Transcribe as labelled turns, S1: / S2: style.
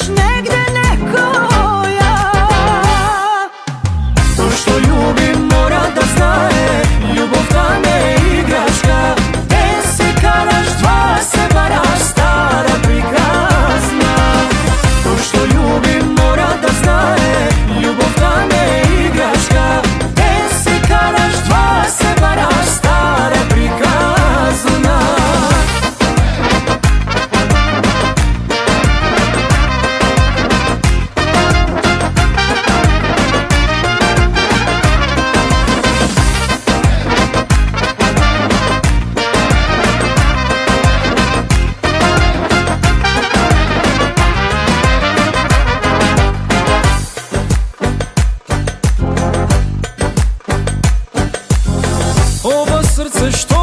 S1: negde neko ja.
S2: To što ljubim mora da znaje, ljubav ta ne igračka. Te se karaš, dva se varaš, stara prikazna. To što ljubim mora da znaje, ljubav ta ne igračka. Te se karaš, dva se varaš, stara prikazna. Ovo srce što